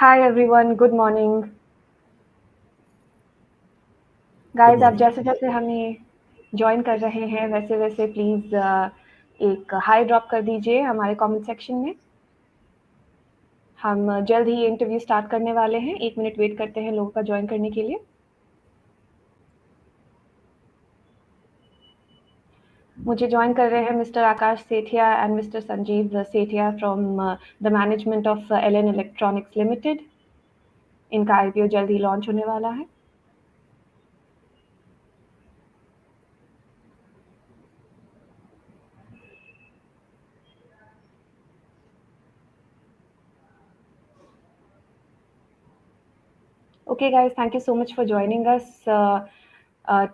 Hi everyone, good morning. Good guys, आप morning. जैसे जैसे हमें जॉइन कर रहे हैं वैसे वैसे प्लीज़ एक हाई ड्रॉप कर दीजिए हमारे कमेंट सेक्शन में। हम जल्द ही इंटरव्यू स्टार्ट करने वाले हैं। 1 मिनट वेट करते हैं लोगों का जॉइन करने के लिए। मुझे जॉइन कर रहे हैं mister Akash Sethia and mister Sanjeev Sethia from the management of Elin electronics limited. इनका आईपीओ जल्द ही लॉन्च होने वाला है। Okay guys, thank you so much for joining us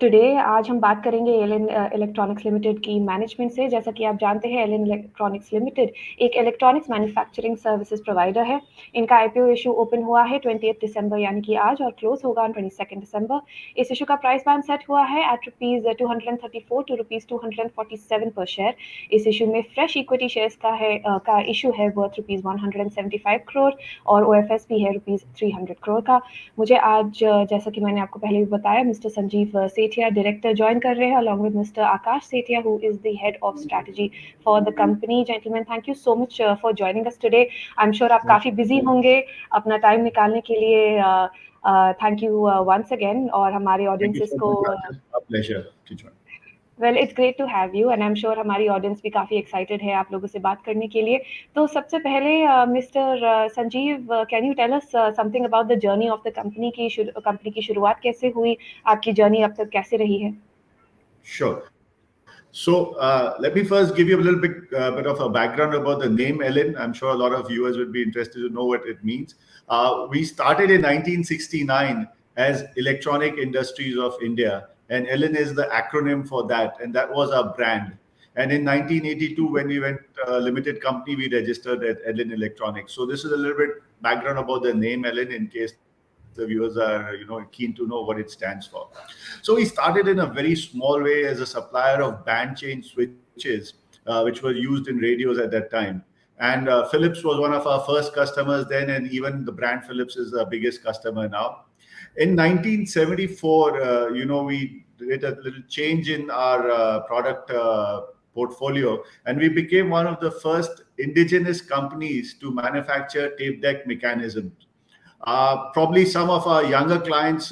today. आज हम बात करेंगे एलिन इलेक्ट्रॉनिक्स लिमिटेड की मैनेजमेंट से। जैसा कि आप जानते हैं, एलिन इलेक्ट्रॉनिक्स लिमिटेड एक इलेक्ट्रॉनिक्स मैन्युफैक्चरिंग सर्विसेज प्रोवाइडर है। इनका आईपीओ इशू ओपन हुआ है 28 दिसंबर यानी कि आज, और क्लोज होगा ऑन 22 दिसंबर। इस इशू का प्राइस बैंड सेट हुआ है एट ₹234 टू ₹247 पर शेयर। इस इशू में फ्रेश इक्विटी शेयर्स का इशू है वर्थ ₹175 करोड़ और ओएफएस भी है ₹300 करोड़ का। मुझे आज जैसा कि मैंने आपको पहले भी बताया, mister Sanjeev Sethia director join कर रहे हैं along with mister Akash Sethia who is the head of strategy for the company. Gentleman, thank you so much for joining us today. I am sure आप काफ़ी बिजी होंगे अपना टाइम निकालने के लिए। थैंक यू वंस अगेन, और हमारे Thank you ऑडियंसेस so को much. It's a pleasure to join. Well it's great to have you, and I am sure हमारी ऑडियंस भी काफ़ी एक्साइटेड है आप लोगों से बात करने के लिए। तो सबसे पहले mister Sanjeev, can you tell us something about the journey of the company की शुरुआत कैसे हुई, आपकी जर्नी अब तक कैसे रही है? Sure. So let me first give you a little bit of a background about the name Elin. I'm sure a lot of viewers would be interested to know what it means. We started in 1969 as Electronic Industries of India, and Elin is the acronym for that, and that was our brand. And in 1982, when we went limited company, we registered at Elin Electronics. So this is a little bit background about the name Elin in case the viewers are keen to know what it stands for. So we started in a very small way as a supplier of band change switches, which were used in radios at that time. And Philips was one of our first customers then, and even the brand Philips is the biggest customer now. In 1974, we did a little change in our product portfolio, and we became one of the first indigenous companies to manufacture tape deck mechanisms. Probably some of our younger clients,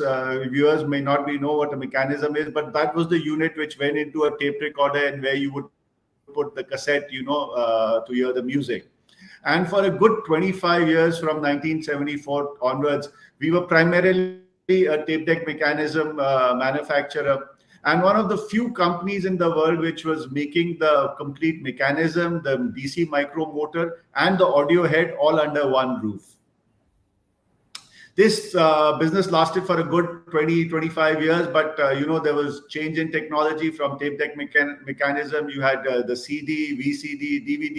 viewers may not be know what a mechanism is, but that was the unit which went into a tape recorder and where you would put the cassette, to hear the music. And for a good 25 years from 1974 onwards, we were primarily a tape deck mechanism manufacturer, and one of the few companies in the world which was making the complete mechanism, the DC micro motor, and the audio head all under one roof. This business lasted for a good 20, 25 years, but there was change in technology from tape deck mechanism. You had the CD, VCD, DVD,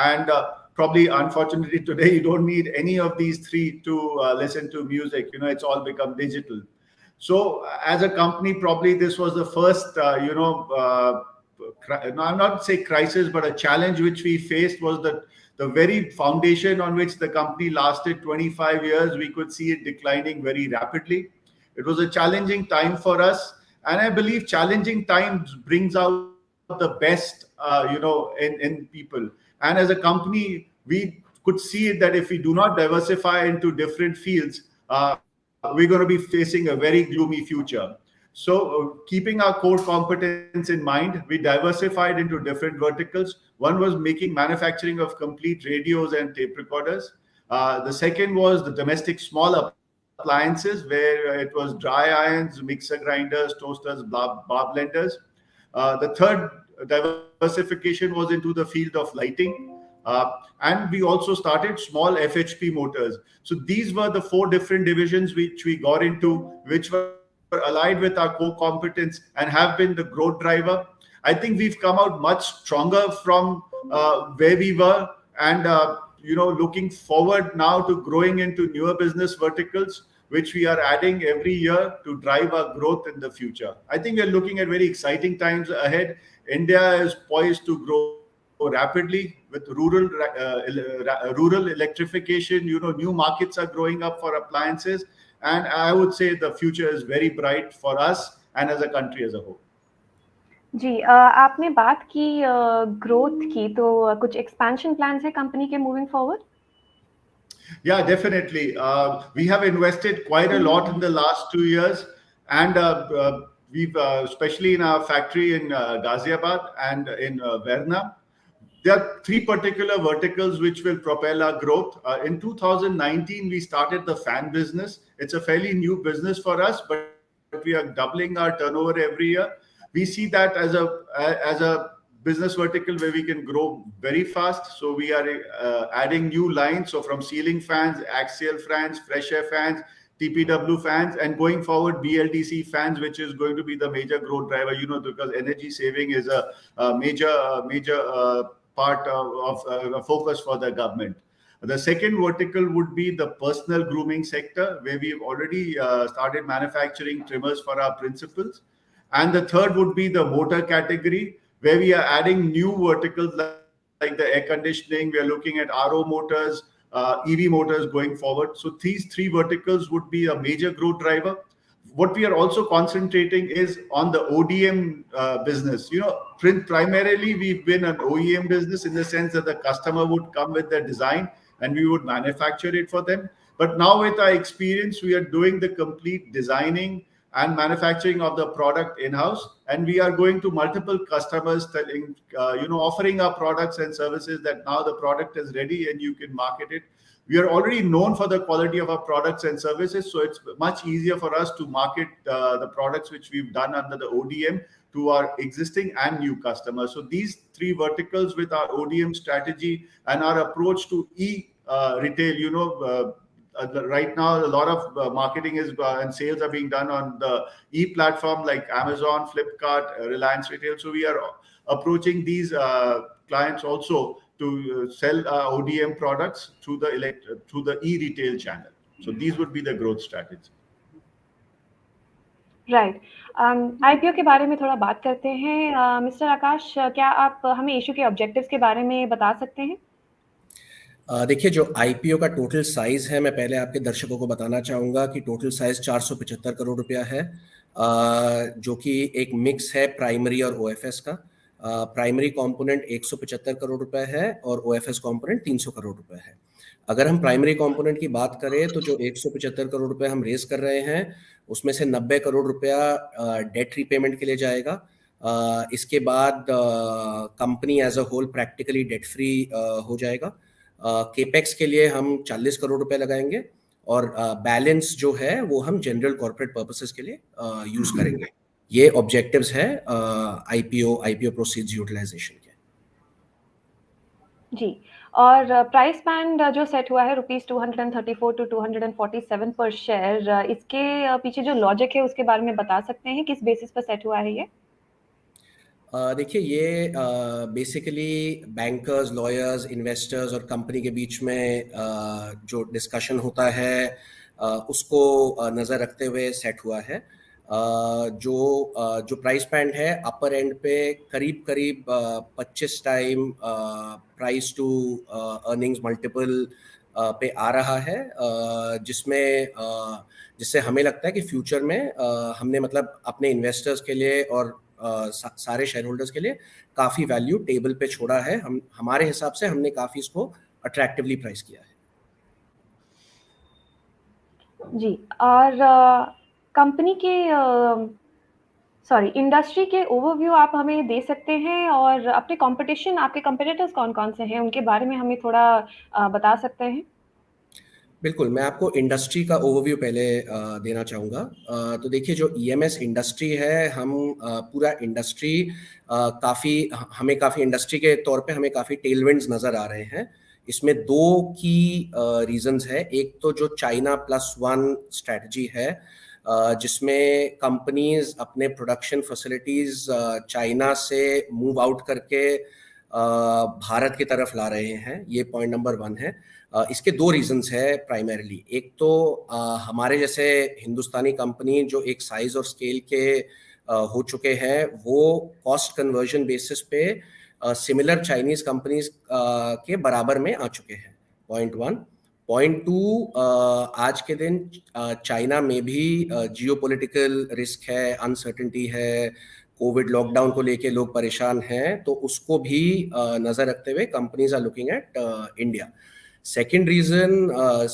and probably unfortunately today you don't need any of these three to listen to music. It's all become digital. So as a company, probably this was the first, no, I'm not say crisis, but a challenge which we faced was that the very foundation on which the company lasted 25 years, we could see it declining very rapidly. It was a challenging time for us, and I believe challenging times brings out the best, in people. And as a company, we could see that if we do not diversify into different fields, we're going to be facing a very gloomy future. So, keeping our core competence in mind, we diversified into different verticals. One was making manufacturing of complete radios and tape recorders. The second was the domestic small appliances, where it was dry irons, mixer grinders, toasters, bar blenders. The third diversification was into the field of lighting. And we also started small FHP motors. So these were the four different divisions which we got into, which were aligned with our core competence and have been the growth driver. I think we've come out much stronger from where we were, and looking forward now to growing into newer business verticals, which we are adding every year to drive our growth in the future. I think we're looking at very exciting times ahead. India is poised to grow rapidly with rural electrification. New markets are growing up for appliances, and I would say the future is very bright for us and as a country as a whole. जी, आपने बात की growth की, तो कुछ expansion plans है company के moving forward? Yeah, definitely. We have invested quite a lot in the last 2 years, and we've, especially in our factory in Ghaziabad and in Verna, there are three particular verticals which will propel our growth. In 2019, we started the fan business. It's a fairly new business for us, but we are doubling our turnover every year. We see that as a business vertical where we can grow very fast. So we are adding new lines. So from ceiling fans, axial fans, fresh air fans, TPW fans, and going forward BLDC fans, which is going to be the major growth driver. Because energy saving is a major part of a focus for the government. The second vertical would be the personal grooming sector, where we've already started manufacturing trimmers for our principals. And the third would be the motor category, where we are adding new verticals like the air conditioning. We are looking at RO motors, EV motors going forward. So these three verticals would be a major growth driver. What we are also concentrating is on the ODM business. Primarily we've been an OEM business in the sense that the customer would come with their design and we would manufacture it for them. But now with our experience, we are doing the complete designing and manufacturing of the product in-house, and we are going to multiple customers telling, offering our products and services that now the product is ready and you can market it. We are already known for the quality of our products and services, so it's much easier for us to market the products which we've done under the ODM to our existing and new customers. So these three verticals with our ODM strategy and our approach to retail, right now a lot of marketing is and sales are being done on the e-platform like Amazon, Flipkart, Reliance Retail. So we are approaching these clients also to sell ODM products through the e-retail channel. So these would be the growth strategy. Right, IPO के बारे में थोड़ा बात करते हैं। Mister आकाश, क्या आप हमें इशू के ऑब्जेक्टिव्स के बारे में बता सकते हैं? देखिए, जो आईपीओ का टोटल साइज है, मैं पहले आपके दर्शकों को बताना चाहूँगा कि टोटल साइज 475 करोड़ रुपया है, जो कि एक मिक्स है प्राइमरी और ओएफएस का। प्राइमरी कंपोनेंट 175 करोड़ रुपए है और ओएफएस कंपोनेंट 300 करोड़ रुपए है। अगर हम प्राइमरी कंपोनेंट की बात करें तो जो 175 करोड़ रुपए हम रेज कर रहे हैं, उसमें से 90 करोड़ रुपया डेट रीपेमेंट के लिए जाएगा। इसके बाद company as a whole practically debt free हो जाएगा। केपेक्स के लिए हम 40 करोड़ रुपए लगाएंगे और बैलेंस जो है वो हम जनरल कॉर्पोरेट पर्पसेस के लिए यूज करेंगे। ये ऑब्जेक्टिव्स है आईपीओ प्रोसीड्स यूटिलाइजेशन के। जी, और प्राइस बैंड जो सेट हुआ है Rs.234 to Rs.247 पर शेयर, इसके पीछे जो लॉजिक है उसके बारे में बता सकते हैं, किस बेसिस पर सेट हुआ है ये? देखिए, ये बेसिकली बैंकर्स, लॉयर्स, इन्वेस्टर्स और कंपनी के बीच में जो डिस्कशन होता है उसको नज़र रखते हुए सेट हुआ है। जो प्राइस बैंड है, अपर एंड पे करीब 25 time price to earnings multiple पे आ रहा है, जिससे हमें लगता है कि फ्यूचर में हमने मतलब अपने इन्वेस्टर्स के लिए और सारे शेयर होल्डर्स के लिए काफ़ी वैल्यू टेबल पे छोड़ा है। हमारे हिसाब से हमने काफ़ी इसको अट्रैक्टिवली प्राइस किया है। जी, और कंपनी के इंडस्ट्री के ओवरव्यू आप हमें दे सकते हैं, और अपने कंपटीशन, आपके कंपेटिटर्स कौन-कौन से हैं, उनके बारे में हमें थोड़ा बता सकते हैं? बिल्कुल, मैं आपको इंडस्ट्री का ओवरव्यू पहले देना चाहूँगा। तो देखिए, जो ईएमएस इंडस्ट्री है, हम पूरा इंडस्ट्री हमें काफ़ी इंडस्ट्री के तौर पे हमें काफ़ी टेलविंड्स नज़र आ रहे हैं। इसमें दो की रीजंस है। एक तो जो चाइना +1 स्ट्रैटेजी है, जिसमें कंपनीज अपने प्रोडक्शन फैसिलिटीज चाइना से मूव आउट करके भारत की तरफ ला रहे हैं। ये पॉइंट नंबर 1 है। इसके 2 रीजंस है प्राइमरीली। एक तो हमारे जैसे हिंदुस्तानी कंपनी जो एक साइज और स्केल के हो चुके हैं, वो कॉस्ट कन्वर्जन बेसिस पे सिमिलर चाइनीज कंपनीज के बराबर में आ चुके हैं, पॉइंट 1। पॉइंट 2, आज के दिन चाइना में भी जियोपॉलिटिकल रिस्क है, अनसर्टेनिटी है, कोविड लॉकडाउन को लेके लोग परेशान हैं, तो उसको भी नजर रखते हुए companies are looking at India. Second reason,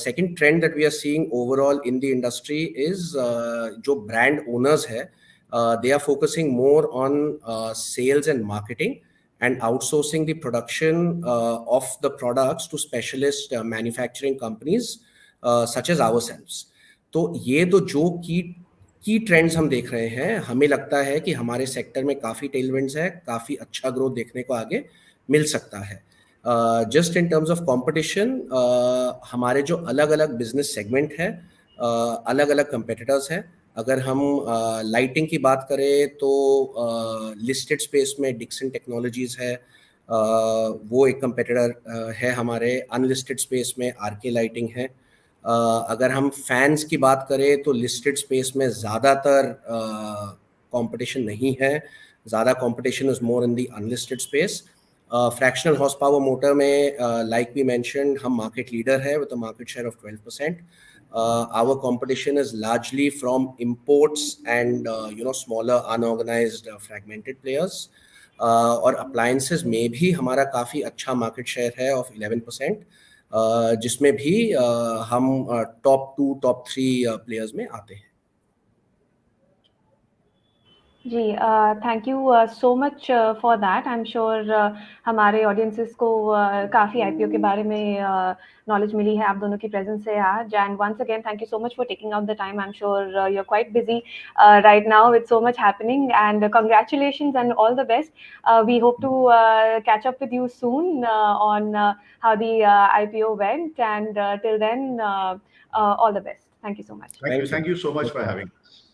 second trend that we are seeing overall in the industry is जो brand owners है, they are focusing more on sales and marketing and outsourcing the production of the products to specialist manufacturing companies such as ourselves. तो ये तो जो की trends हम देख रहे हैं, हमें लगता है कि हमारे सेक्टर में काफ़ी टेलविंड्स है, काफ़ी अच्छा ग्रोथ देखने को आगे मिल सकता है। Just in terms of competition, हमारे जो अलग अलग बिजनेस सेगमेंट है, अलग अलग कंपेटिटर्स हैं। अगर हम लाइटिंग की बात करें तो लिस्टेड स्पेस में डिक्सन टेक्नोलॉजीज है, वो एक कंपेटिटर है हमारे। अनलिस्टेड स्पेस में आरके लाइटिंग है। अगर हम फैंस की बात करें तो लिस्टेड स्पेस में ज़्यादातर कंपटीशन नहीं है, ज़्यादा competition is more in the unlisted space. Fractional horse power motor में लाइक वी मेंशन्ड, हम मार्केट लीडर है with a market share of 12%. Our competition is largely from imports and smaller unorganized fragmented players. और appliances में भी हमारा काफ़ी अच्छा market share है ऑफ 11%, जिसमें भी हम टॉप 2 टॉप 3 प्लेयर्स में आते हैं। जी, thank you so much for that. I am sure हमारे ऑडियंसेस को काफ़ी आईपीओ के बारे में नॉलेज मिली है आप दोनों की प्रेजेंस से आज। And once again thank you so much for taking out the time. I am sure you are quite busy right now with so much happening, and congratulations and all the best. We hope to catch up with you soon on how the IPO went, and till then all the best. Thank you so much. Thank you so much for having us.